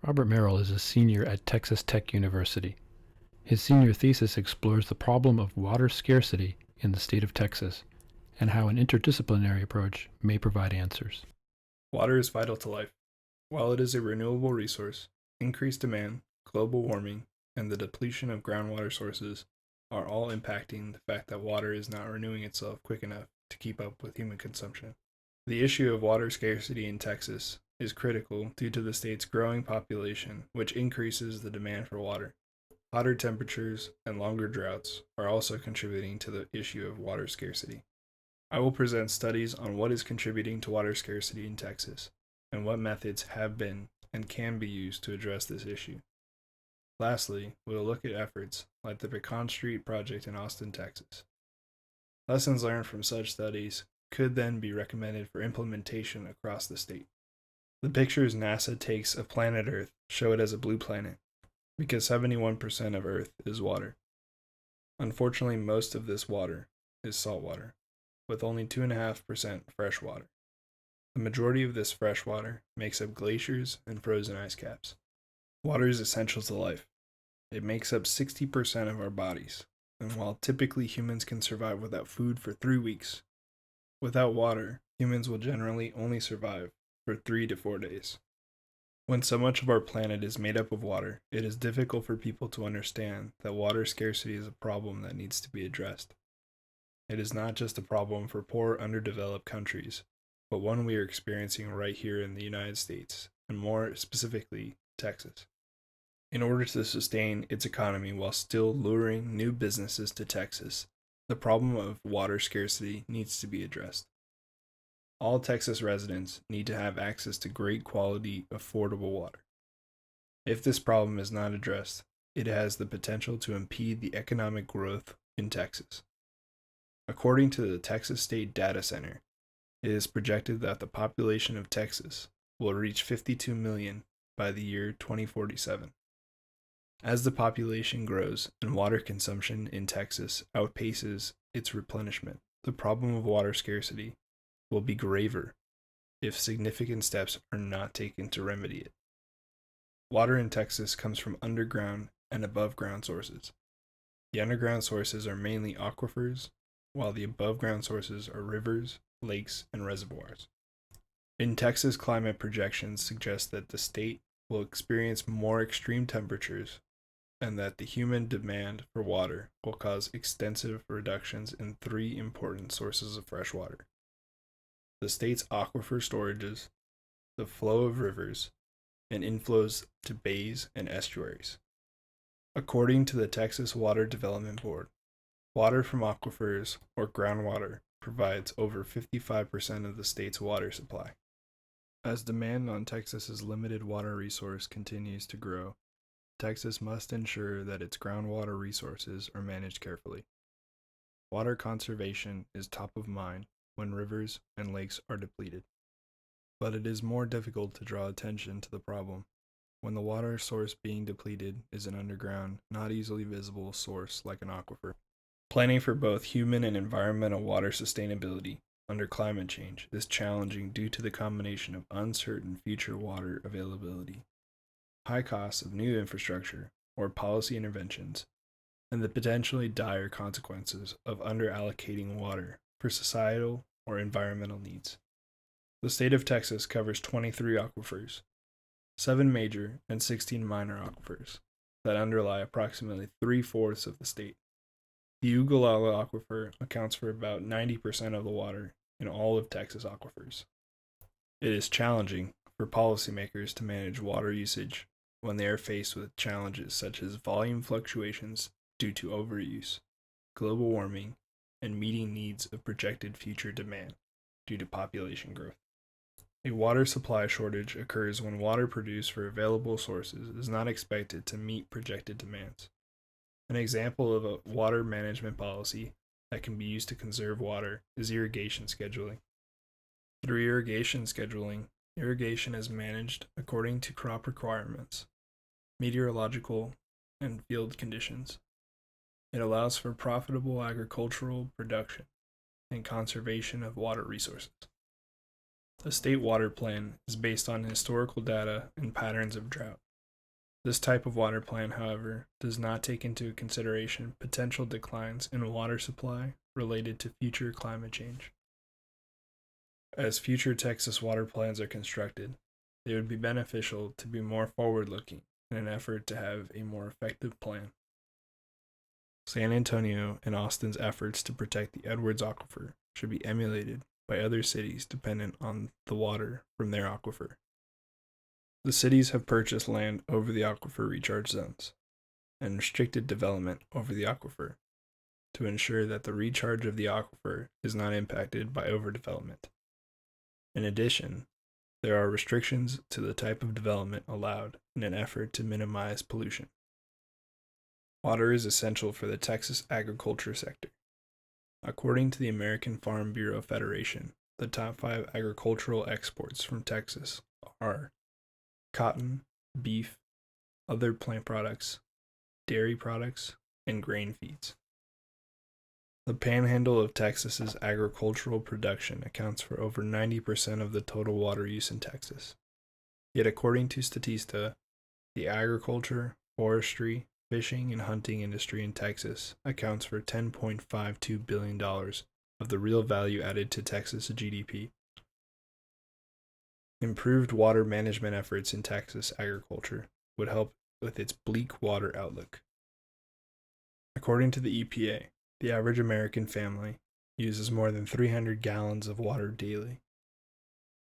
Robert Merrill is a senior at Texas Tech University. His senior thesis explores the problem of water scarcity in the state of Texas and how an interdisciplinary approach may provide answers. Water is vital to life. While it is a renewable resource, increased demand, global warming, and the depletion of groundwater sources are all impacting the fact that water is not renewing itself quick enough to keep up with human consumption. The issue of water scarcity in Texas is critical due to the state's growing population, which increases the demand for water. Hotter temperatures and longer droughts are also contributing to the issue of water scarcity. I will present studies on what is contributing to water scarcity in Texas and what methods have been and can be used to address this issue. Lastly, we will look at efforts like the Pecan Street project in Austin, Texas. Lessons learned from such studies could then be recommended for implementation across the state. The pictures NASA takes of planet Earth show it as a blue planet because 71% of Earth is water. Unfortunately, most of this water is salt water, with only 2.5% fresh water. The majority of this fresh water makes up glaciers and frozen ice caps. Water is essential to life. It makes up 60% of our bodies, and while typically humans can survive without food for 3 weeks, without water, humans will generally only survive for 3 to 4 days. When so much of our planet is made up of water, it is difficult for people to understand that water scarcity is a problem that needs to be addressed. It is not just a problem for poor, underdeveloped countries, but one we are experiencing right here in the United States, and more specifically, Texas. In order to sustain its economy while still luring new businesses to Texas, the problem of water scarcity needs to be addressed. All Texas residents need to have access to great quality, affordable water. If this problem is not addressed, it has the potential to impede the economic growth in Texas. According to the Texas State Data Center, it is projected that the population of Texas will reach 52 million by the year 2047. As the population grows and water consumption in Texas outpaces its replenishment, the problem of water scarcity will be graver if significant steps are not taken to remedy it. Water in Texas comes from underground and above ground sources. The underground sources are mainly aquifers, while the above ground sources are rivers, lakes, and reservoirs. In Texas, climate projections suggest that the state will experience more extreme temperatures and that the human demand for water will cause extensive reductions in 3 important sources of fresh water: the state's aquifer storages, the flow of rivers, and inflows to bays and estuaries. According to the Texas Water Development Board, water from aquifers or groundwater provides over 55% of the state's water supply. As demand on Texas's limited water resource continues to grow, Texas must ensure that its groundwater resources are managed carefully. Water conservation is top of mind when rivers and lakes are depleted, but it is more difficult to draw attention to the problem when the water source being depleted is an underground, not easily visible source like an aquifer. Planning for both human and environmental water sustainability under climate change is challenging due to the combination of uncertain future water availability, high costs of new infrastructure or policy interventions, and the potentially dire consequences of underallocating water for societal or environmental needs. The state of Texas covers 23 aquifers, 7 major and 16 minor aquifers that underlie approximately 3/4 of the state. The Ugalala Aquifer accounts for about 90% of the water in all of Texas aquifers. It is challenging for policymakers to manage water usage when they are faced with challenges such as volume fluctuations due to overuse, global warming, and meeting needs of projected future demand due to population growth. A water supply shortage occurs when water produced for available sources is not expected to meet projected demands. An example of a water management policy that can be used to conserve water is irrigation scheduling. Through irrigation scheduling, irrigation is managed according to crop requirements, meteorological, and field conditions. It allows for profitable agricultural production and conservation of water resources. The state water plan is based on historical data and patterns of drought. This type of water plan, however, does not take into consideration potential declines in water supply related to future climate change. As future Texas water plans are constructed, it would be beneficial to be more forward looking in an effort to have a more effective plan. San Antonio and Austin's efforts to protect the Edwards Aquifer should be emulated by other cities dependent on the water from their aquifer. The cities have purchased land over the aquifer recharge zones and restricted development over the aquifer to ensure that the recharge of the aquifer is not impacted by overdevelopment. In addition, there are restrictions to the type of development allowed in an effort to minimize pollution. Water is essential for the Texas agriculture sector. According to the American Farm Bureau Federation, the top 5 agricultural exports from Texas are cotton, beef, other plant products, dairy products, and grain feeds. The panhandle of Texas's agricultural production accounts for over 90% of the total water use in Texas. Yet according to Statista, the agriculture, forestry, fishing, and hunting industry in Texas accounts for $10.52 billion of the real value added to Texas GDP. Improved water management efforts in Texas agriculture would help with its bleak water outlook. According to the EPA, the average American family uses more than 300 gallons of water daily.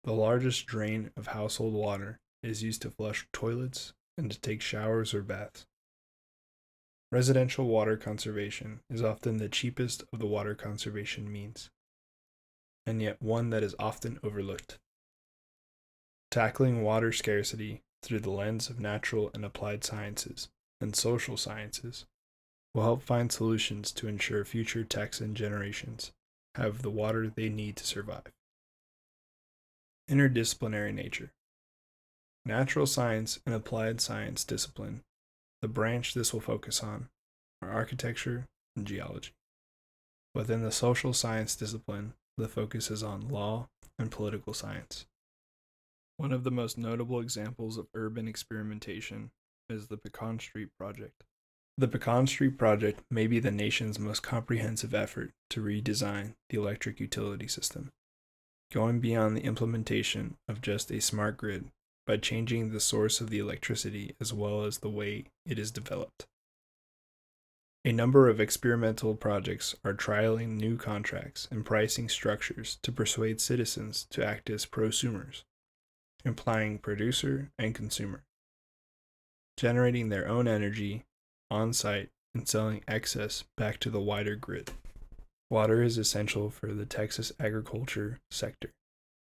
The largest drain of household water is used to flush toilets and to take showers or baths. Residential water conservation is often the cheapest of the water conservation means, and yet one that is often overlooked. Tackling water scarcity through the lens of natural and applied sciences and social sciences will help find solutions to ensure future Texan generations have the water they need to survive. Interdisciplinary nature. Natural science and applied science discipline, the branch this will focus on, are architecture and geology. Within the social science discipline, the focus is on law and political science. One of the most notable examples of urban experimentation is the Pecan Street Project. The Pecan Street Project may be the nation's most comprehensive effort to redesign the electric utility system, going beyond the implementation of just a smart grid by changing the source of the electricity as well as the way it is developed. A number of experimental projects are trialing new contracts and pricing structures to persuade citizens to act as prosumers, implying producer and consumer, generating their own energy on site and selling excess back to the wider grid. Water is essential for the Texas agriculture sector.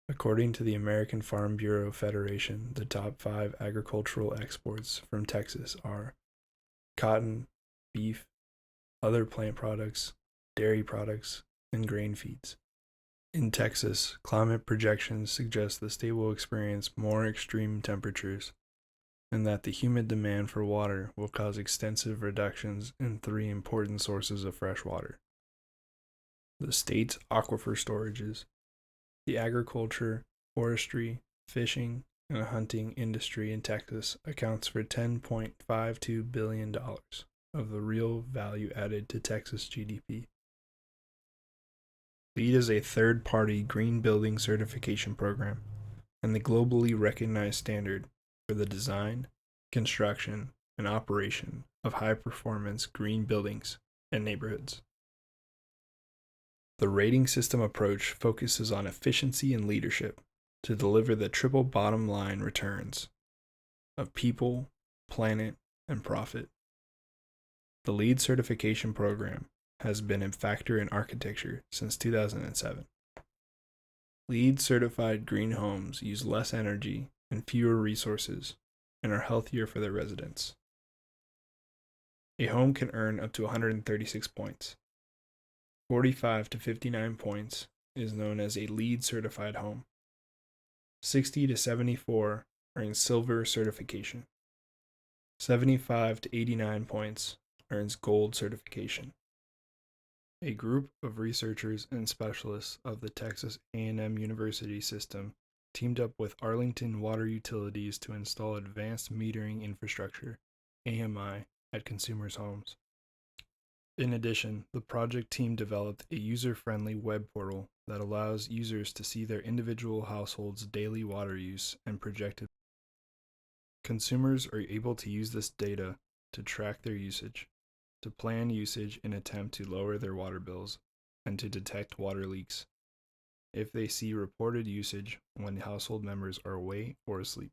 According to the American Farm Bureau Federation, the top 5 agricultural exports from Texas are cotton, beef, other plant products, dairy products, and grain feeds. In Texas, climate projections suggest the state will experience more extreme temperatures and that the humid demand for water will cause extensive reductions in 3 important sources of fresh water: the state's aquifer storages, the agriculture, forestry, fishing, and hunting industry in Texas accounts for $10.52 billion of the real value added to Texas GDP. LEED is a third-party green building certification program and the globally recognized standard for the design, construction, and operation of high-performance green buildings and neighborhoods. The rating system approach focuses on efficiency and leadership to deliver the triple bottom line returns of people, planet, and profit. The LEED certification program has been a factor in architecture since 2007. LEED certified green homes use less energy and fewer resources and are healthier for their residents. A home can earn up to 136 points. 45 to 59 points is known as a LEED certified home. 60 to 74 earns silver certification. 75 to 89 points earns gold certification. A group of researchers and specialists of the Texas A&M University system teamed up with Arlington Water Utilities to install advanced metering infrastructure, AMI, at consumers' homes. In addition, the project team developed a user-friendly web portal that allows users to see their individual household's daily water use and projected. Consumers are able to use this data to track their usage, to plan usage in an attempt to lower their water bills, and to detect water leaks if they see reported usage when household members are away or asleep.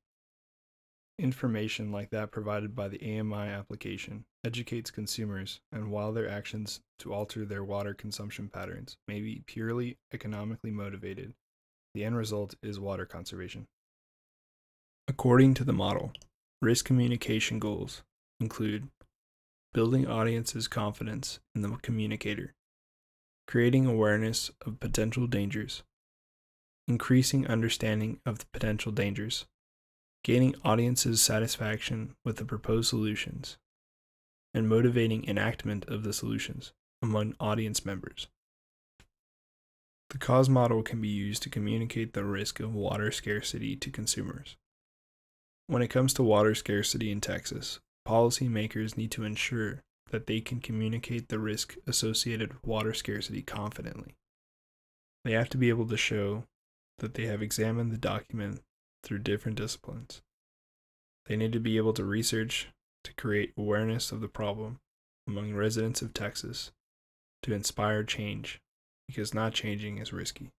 Information like that provided by the AMI application educates consumers, and while their actions to alter their water consumption patterns may be purely economically motivated, the end result is water conservation. According to the model, risk communication goals include building audiences' confidence in the communicator, creating awareness of potential dangers, increasing understanding of the potential dangers, gaining audiences' satisfaction with the proposed solutions, and motivating enactment of the solutions among audience members. The cause model can be used to communicate the risk of water scarcity to consumers. When it comes to water scarcity in Texas, policymakers need to ensure that they can communicate the risk associated with water scarcity confidently. They have to be able to show that they have examined the document through different disciplines. They need to be able to research to create awareness of the problem among residents of Texas to inspire change, because not changing is risky.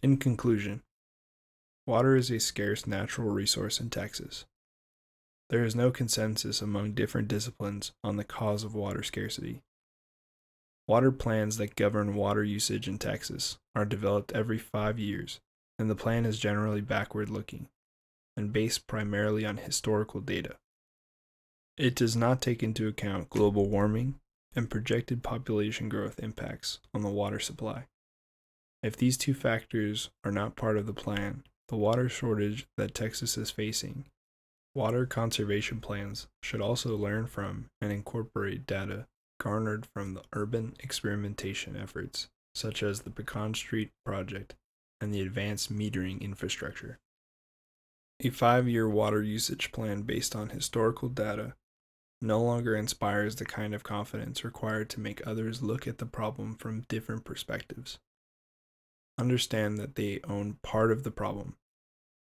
In conclusion, water is a scarce natural resource in Texas. There is no consensus among different disciplines on the cause of water scarcity. Water plans that govern water usage in Texas are developed every 5 years, and the plan is generally backward-looking and based primarily on historical data. It does not take into account global warming and projected population growth impacts on the water supply. If these two factors are not part of the plan, the water shortage that Texas is facing, water conservation plans should also learn from and incorporate data garnered from the urban experimentation efforts, such as the Pecan Street project and the advanced metering infrastructure. A 5-year water usage plan based on historical data no longer inspires the kind of confidence required to make others look at the problem from different perspectives. Understand that they own part of the problem,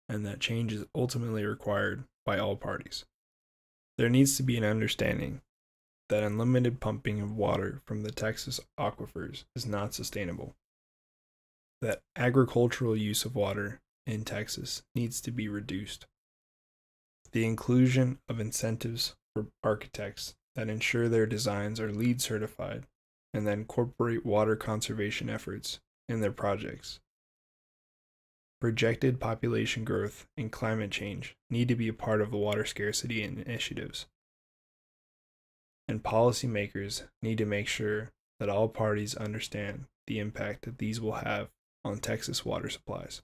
and that change is ultimately required by all parties. There needs to be an understanding that unlimited pumping of water from the Texas aquifers is not sustainable, that agricultural use of water in Texas needs to be reduced. The inclusion of incentives for architects that ensure their designs are LEED certified and that incorporate water conservation efforts in their projects. Projected population growth and climate change need to be a part of the water scarcity initiatives. And policymakers need to make sure that all parties understand the impact that these will have on Texas water supplies.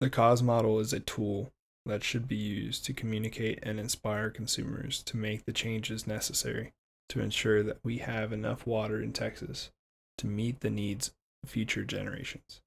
The cause model is a tool that should be used to communicate and inspire consumers to make the changes necessary to ensure that we have enough water in Texas to meet the needs of future generations.